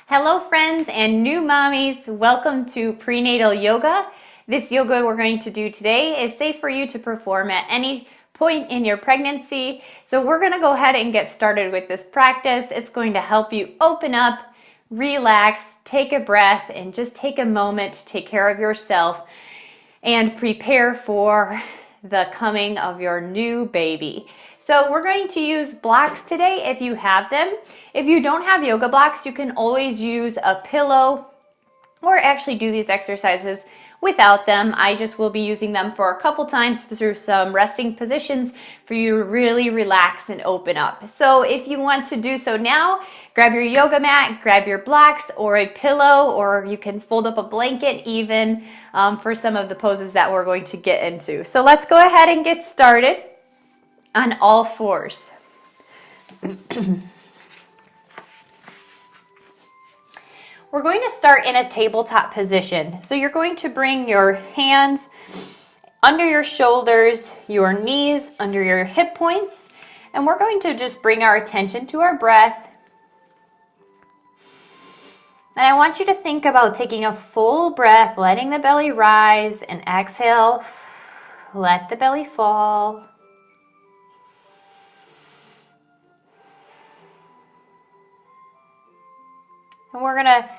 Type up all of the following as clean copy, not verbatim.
Hello friends and new mommies, welcome to prenatal yoga. This yoga we're going to do today is safe for you to perform at any point in your pregnancy. So we're going to go ahead and get started with this practice. It's going to help you open up, relax, take a breath, and just take a moment to take care of yourself and prepare for the coming of your new baby. So we're going to use blocks today if you have them. If you don't have yoga blocks, you can always use a pillow or actually do these exercises without them. I just will be using them for a couple times through some resting positions for you to really relax and open up. So if you want to do so now, grab your yoga mat, grab your blocks or a pillow, or you can fold up a blanket even for some of the poses that we're going to get into. So let's go ahead and get started on all fours. We're going to start in a tabletop position. So you're going to bring your hands under your shoulders, your knees under your hip points, and we're going to just bring our attention to our breath. And I want you to think about taking a full breath, letting the belly rise, and exhale, let the belly fall. And we're going to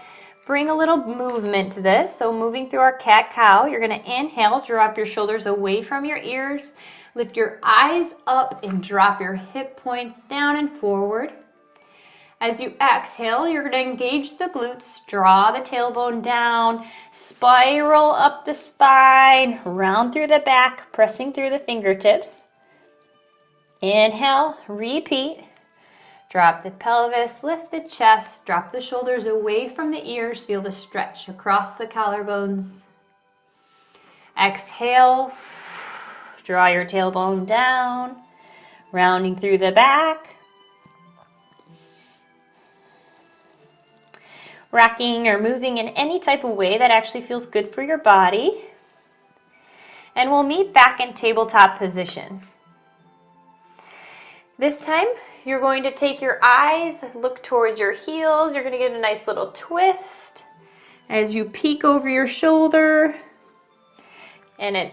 bring a little movement to this. So moving through our cat-cow, you're going to inhale, drop your shoulders away from your ears, lift your eyes up and drop your hip points down and forward. As you exhale, you're going to engage the glutes, draw the tailbone down, spiral up the spine, round through the back, pressing through the fingertips. Inhale, repeat. Drop the pelvis, lift the chest, drop the shoulders away from the ears, feel the stretch across the collarbones. Exhale, draw your tailbone down, rounding through the back. Rocking or moving in any type of way that actually feels good for your body. And we'll meet back in tabletop position. This time, you're going to take your eyes, look towards your heels. You're going to get a nice little twist as you peek over your shoulder. And it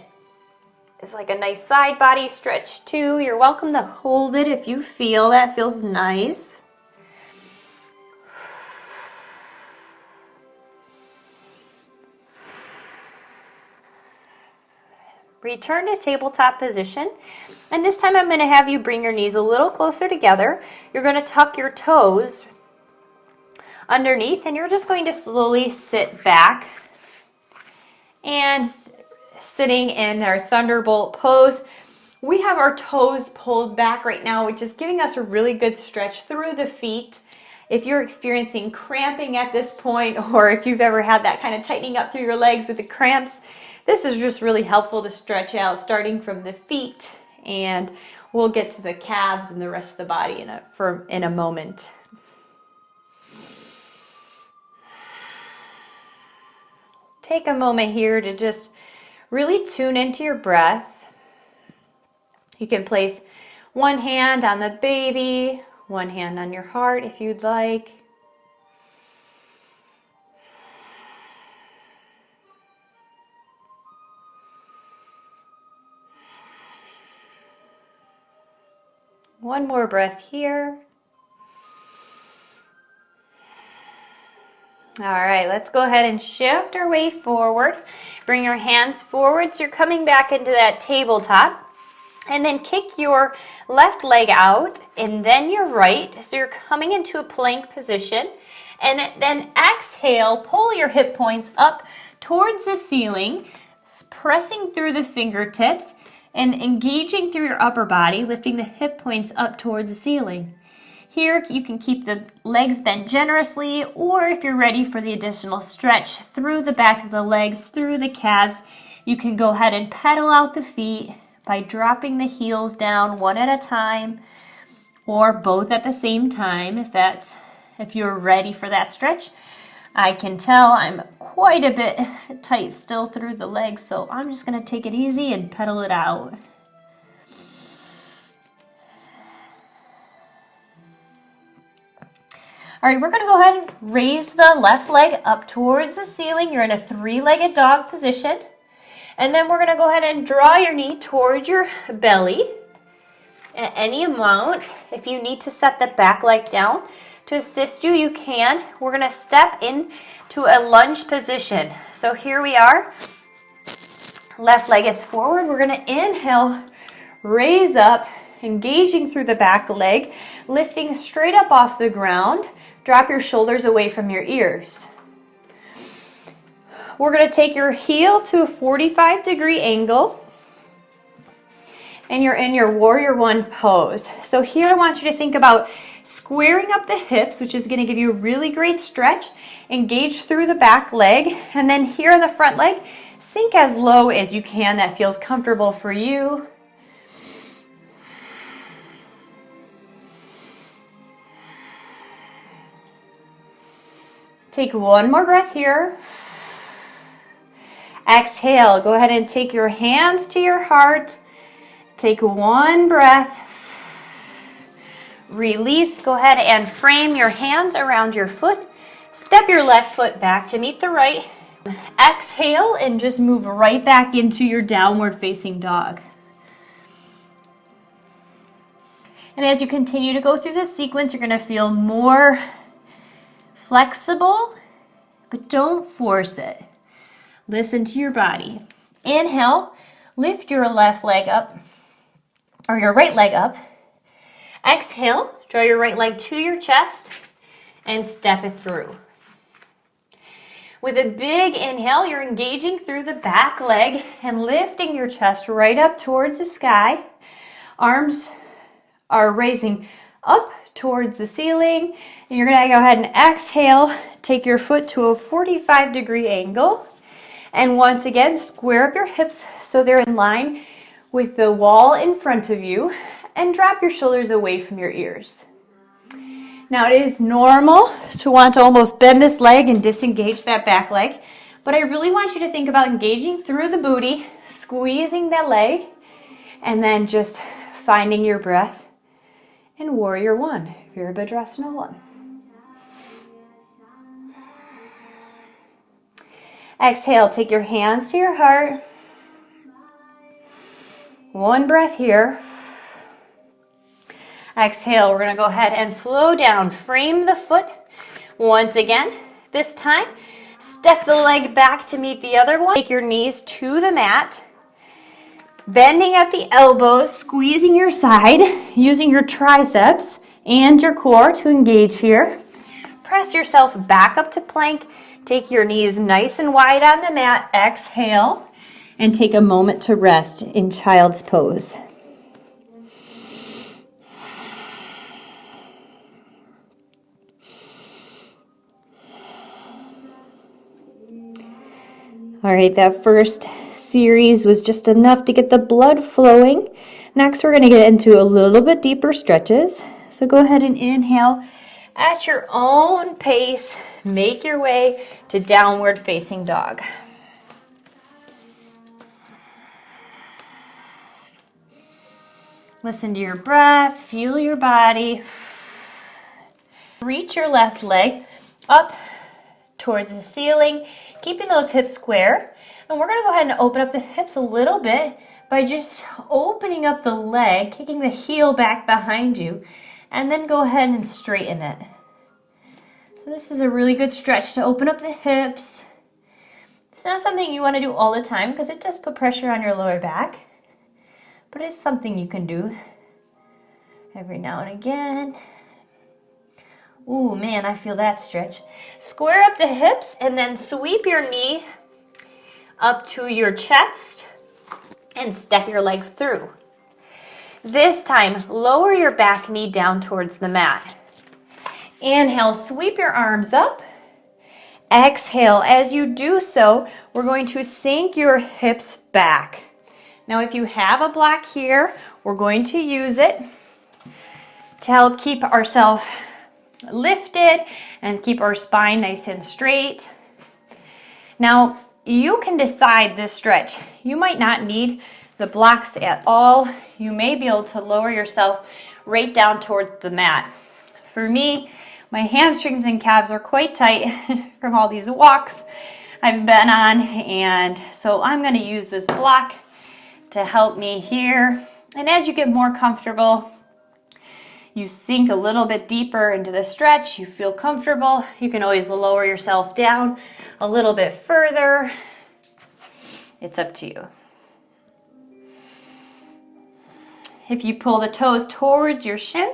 is like a nice side body stretch too. You're welcome to hold it if you feel that feels nice. Return to tabletop position, and this time I'm going to have you bring your knees a little closer together. You're going to tuck your toes underneath, and you're just going to slowly sit back. And sitting in our thunderbolt pose, we have our toes pulled back right now, which is giving us a really good stretch through the feet. If you're experiencing cramping at this point, or if you've ever had that kind of tightening up through your legs with the cramps, this is just really helpful to stretch out starting from the feet, and we'll get to the calves and the rest of the body in a moment. Take a moment here to just really tune into your breath. You can place one hand on the baby, one hand on your heart if you'd like. One more breath here. All right, let's go ahead and shift our way forward. Bring your hands forward so you're coming back into that tabletop. And then kick your left leg out and then your right. So you're coming into a plank position. And then exhale, pull your hip points up towards the ceiling, pressing through the fingertips and engaging through your upper body, lifting the hip points up towards the ceiling. Here you can keep the legs bent generously, or if you're ready for the additional stretch through the back of the legs, through the calves, you can go ahead and pedal out the feet by dropping the heels down one at a time, or both at the same time if you're ready for that stretch. I can tell I'm quite a bit tight still through the legs, so I'm just going to take it easy and pedal it out. All right, we're gonna go ahead and raise the left leg up towards the ceiling. You're in a three-legged dog position. And then we're gonna go ahead and draw your knee towards your belly at any amount. If you need to set the back leg down to assist you, you can. We're gonna step into a lunge position. So here we are. Left leg is forward. We're gonna inhale, raise up, engaging through the back leg, lifting straight up off the ground. Drop your shoulders away from your ears. We're going to take your heel to a 45-degree angle, and you're in your Warrior One pose. So here I want you to think about squaring up the hips, which is going to give you a really great stretch. Engage through the back leg, and then here on the front leg, sink as low as you can. That feels comfortable for you. Take one more breath here. Exhale. Go ahead and take your hands to your heart. Take one breath. Release. Go ahead and frame your hands around your foot. Step your left foot back to meet the right. Exhale and just move right back into your downward facing dog. And as you continue to go through this sequence, you're going to feel more flexible, but don't force it. Listen to your body. Inhale, lift your left leg up, or your right leg up. Exhale, draw your right leg to your chest and step it through. With a big inhale, you're engaging through the back leg and lifting your chest right up towards the sky. Arms are raising up towards the ceiling, and you're going to go ahead and exhale, take your foot to a 45-degree angle, and once again square up your hips so they're in line with the wall in front of you, and drop your shoulders away from your ears. Now it is normal to want to almost bend this leg and disengage that back leg, but I really want you to think about engaging through the booty, squeezing that leg, and then just finding your breath in Warrior One, Virabhadrasana 1. Exhale, take your hands to your heart. One breath here. Exhale, we're going to go ahead and flow down. Frame the foot. Once again, this time, step the leg back to meet the other one. Take your knees to the mat. Bending at the elbows, squeezing your side, using your triceps and your core to engage here. Press yourself back up to plank. Take your knees nice and wide on the mat. Exhale, and take a moment to rest in child's pose. All right, that first series was just enough to get the blood flowing. Next, we're going to get into a little bit deeper stretches. So go ahead and inhale at your own pace. Make your way to downward facing dog. Listen to your breath, feel your body. Reach your left leg up towards the ceiling, keeping those hips square. And we're going to go ahead and open up the hips a little bit by just opening up the leg, kicking the heel back behind you, and then go ahead and straighten it. So this is a really good stretch to open up the hips. It's not something you want to do all the time because it does put pressure on your lower back, but it's something you can do every now and again. Ooh, man, I feel that stretch. Square up the hips and then sweep your knee up to your chest and step your leg through. This time, lower your back knee down towards the mat. Inhale, sweep your arms up. Exhale, as you do so, we're going to sink your hips back. Now, if you have a block here, we're going to use it to help keep ourselves lifted and keep our spine nice and straight. Now, you can decide this stretch. You might not need the blocks at all. You may be able to lower yourself right down towards the mat. For me, My hamstrings and calves are quite tight from all these walks I've been on, and so I'm going to use this block to help me here. And as you get more comfortable, you sink a little bit deeper into the stretch, you feel comfortable, you can always lower yourself down a little bit further. It's up to you. If you pull the toes towards your shin,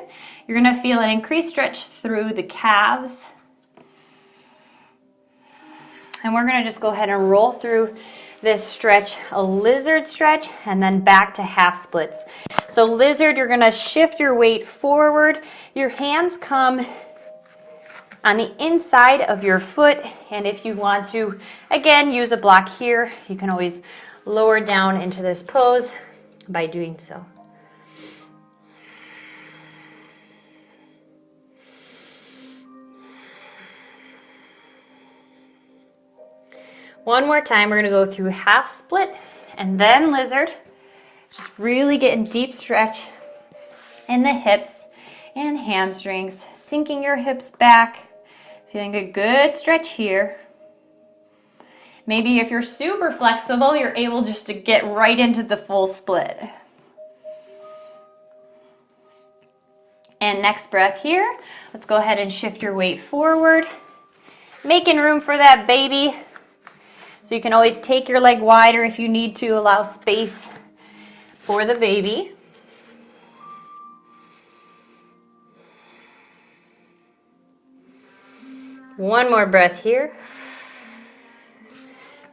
you're going to feel an increased stretch through the calves. And we're going to just go ahead and roll through this stretch, a lizard stretch, and then back to half splits. So lizard, you're going to shift your weight forward. Your hands come on the inside of your foot, and if you want to, again, use a block here, you can always lower down into this pose by doing so. One more time, we're going to go through half split and then lizard. Just really getting deep stretch in the hips and hamstrings, sinking your hips back, feeling a good stretch here. Maybe if you're super flexible, you're able just to get right into the full split. And next breath here, let's go ahead and shift your weight forward, making room for that baby. So you can always take your leg wider if you need to, allow space for the baby. One more breath here.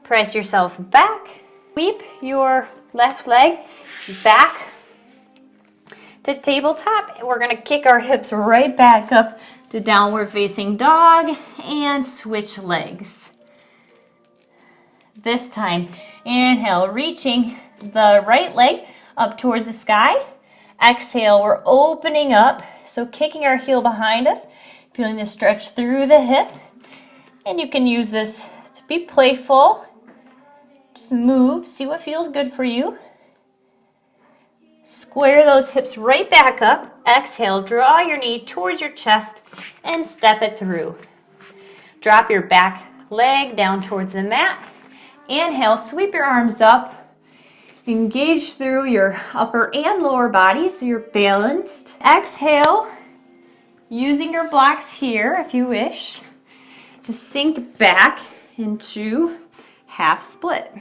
Press yourself back. Sweep your left leg back to tabletop. We're going to kick our hips right back up to downward facing dog and switch legs. This time, inhale, reaching the right leg up towards the sky. Exhale, we're opening up, so kicking our heel behind us, feeling the stretch through the hip. And you can use this to be playful. Just move, see what feels good for you. Square those hips right back up. Exhale, draw your knee towards your chest and step it through. Drop your back leg down towards the mat. Inhale, sweep your arms up. Engage through your upper and lower body so you're balanced. Exhale, using your blocks here if you wish, to sink back into half split.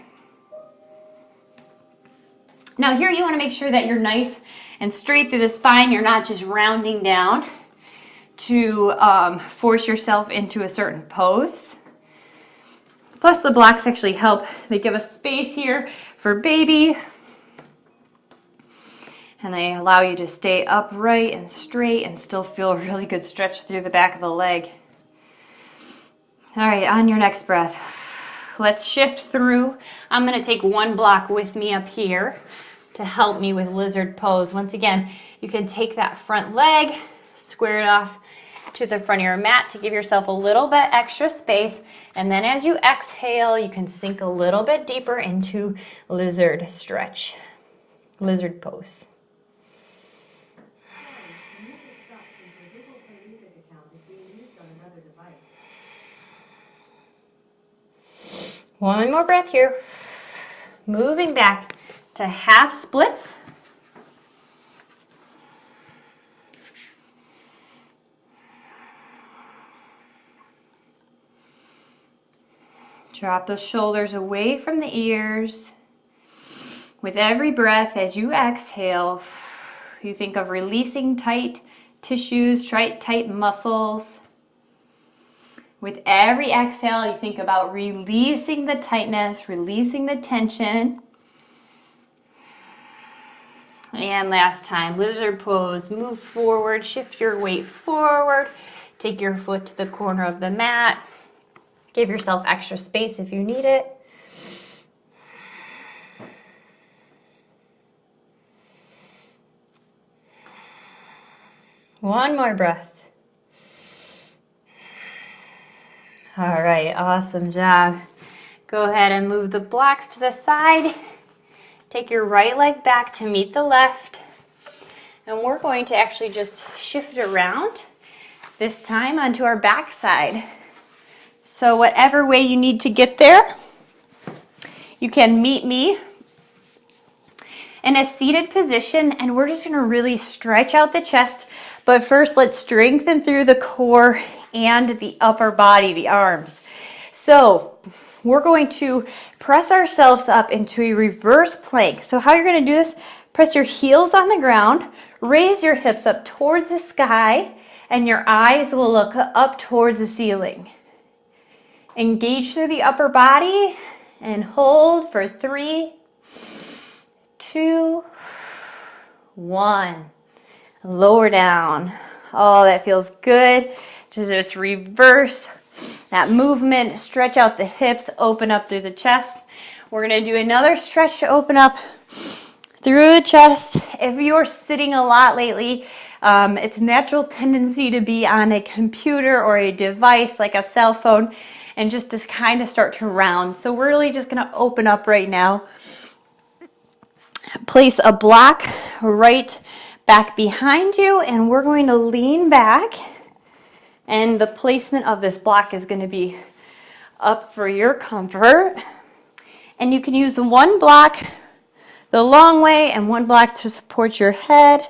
Now here you want to make sure that you're nice and straight through the spine. You're not just rounding down to force yourself into a certain pose. Plus the blocks actually help. They give us space here for baby. And they allow you to stay upright and straight and still feel a really good stretch through the back of the leg. All right, on your next breath, let's shift through. I'm going to take one block with me up here to help me with lizard pose. Once again, you can take that front leg, square it off to the front of your mat to give yourself a little bit extra space. And then as you exhale, you can sink a little bit deeper into lizard stretch, lizard pose. One more breath here. Moving back to half splits. Drop the shoulders away from the ears. With every breath, as you exhale, you think of releasing tight tissues, tight muscles. With every exhale, you think about releasing the tightness, releasing the tension. And last time, lizard pose, move forward, shift your weight forward, take your foot to the corner of the mat. Give yourself extra space if you need it. One more breath. All right, awesome job. Go ahead and move the blocks to the side. Take your right leg back to meet the left. And we're going to actually just shift around This time onto our back side. So whatever way you need to get there, you can meet me in a seated position, and we're just gonna really stretch out the chest. But first, let's strengthen through the core and the upper body, the arms. So we're going to press ourselves up into a reverse plank. So how you're gonna do this, press your heels on the ground, raise your hips up towards the sky, and your eyes will look up towards the ceiling. Engage through the upper body and hold for 3, 2, 1. Lower down. Oh, that feels good. Just reverse that movement. Stretch out the hips, open up through the chest. We're going to do another stretch to open up through the chest. If you're sitting a lot lately, it's natural tendency to be on a computer or a device like a cell phone and just to kind of start to round. So we're really just going to open up right now. Place a block right back behind you, and we're going to lean back, and the placement of this block is going to be up for your comfort. And you can use one block the long way and one block to support your head.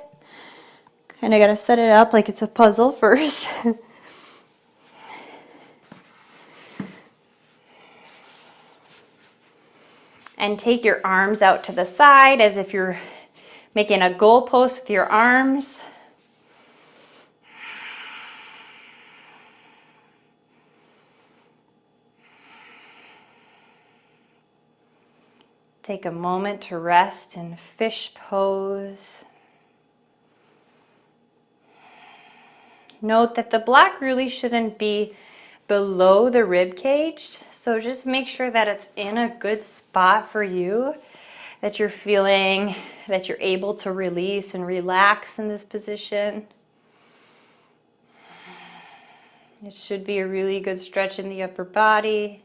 Kind of got to set it up like it's a puzzle first. And take your arms out to the side as if you're making a goalpost with your arms. Take a moment to rest in fish pose. Note that the block really shouldn't be below the rib cage, so just make sure that it's in a good spot for you, that you're feeling that you're able to release and relax in this position. It should be a really good stretch in the upper body.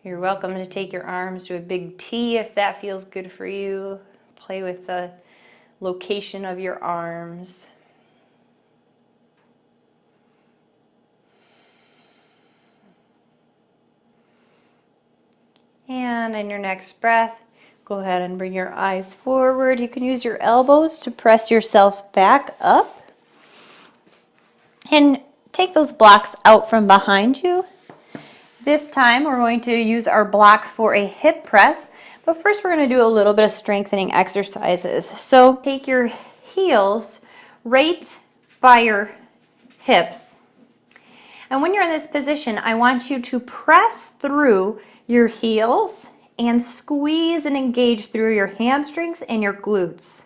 You're welcome to take your arms to a big T if that feels good for you. Play with the location of your arms. And in your next breath, go ahead and bring your eyes forward. You can use your elbows to press yourself back up. And take those blocks out from behind you. This time we're going to use our block for a hip press, but first we're going to do a little bit of strengthening exercises. So take your heels right by your hips. And when you're in this position, I want you to press through your heels and squeeze and engage through your hamstrings and your glutes.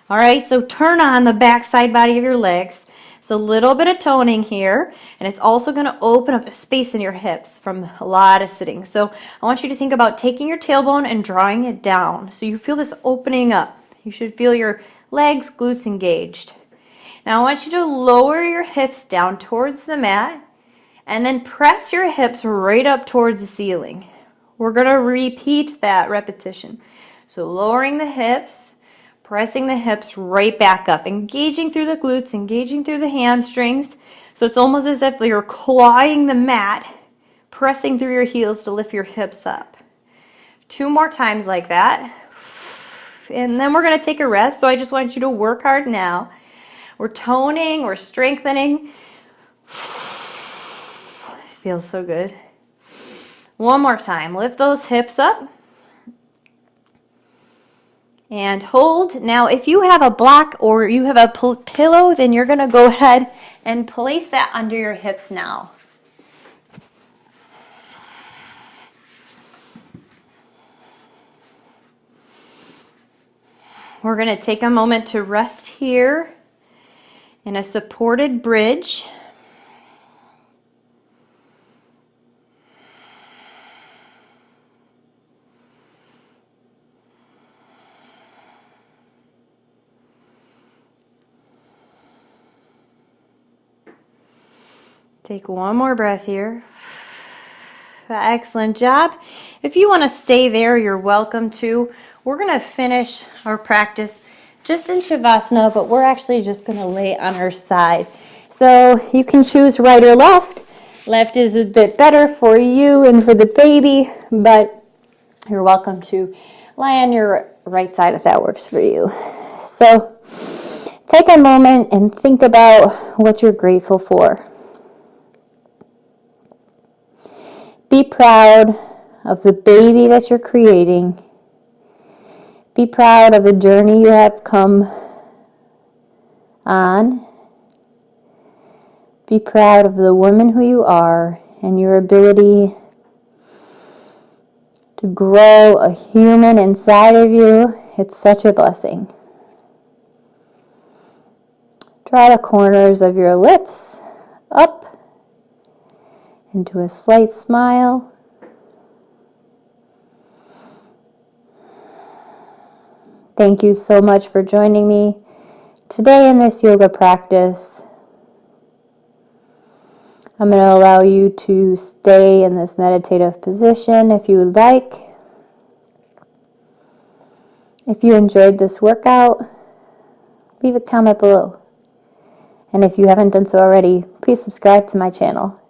All right, so turn on the back side body of your legs. It's a little bit of toning here, and it's also going to open up a space in your hips from a lot of sitting. So I want you to think about taking your tailbone and drawing it down. So you feel this opening up. You should feel your legs, glutes engaged. Now I want you to lower your hips down towards the mat and then press your hips right up towards the ceiling. We're going to repeat that repetition. So lowering the hips, pressing the hips right back up, engaging through the glutes, engaging through the hamstrings. So it's almost as if you're clawing the mat, pressing through your heels to lift your hips up. 2 more times like that. And then we're going to take a rest. So I just want you to work hard now. We're toning, we're strengthening. Feels so good. One more time. Lift those hips up. And hold. Now, if you have a block or you have a pillow, then you're going to go ahead and place that under your hips now. We're going to take a moment to rest here in a supported bridge. Take one more breath here. Excellent job. If you want to stay there, you're welcome to. We're going to finish our practice just in Shavasana, but we're actually just going to lay on our side. So you can choose right or left. Left is a bit better for you and for the baby, but you're welcome to lie on your right side if that works for you. So take a moment and think about what you're grateful for. Be proud of the baby that you're creating. Be proud of the journey you have come on. Be proud of the woman who you are and your ability to grow a human inside of you. It's such a blessing. Draw the corners of your lips up into a slight smile. Thank you so much for joining me today in this yoga practice. I'm going to allow you to stay in this meditative position if you would like. If you enjoyed this workout, leave a comment below. And if you haven't done so already, please subscribe to my channel.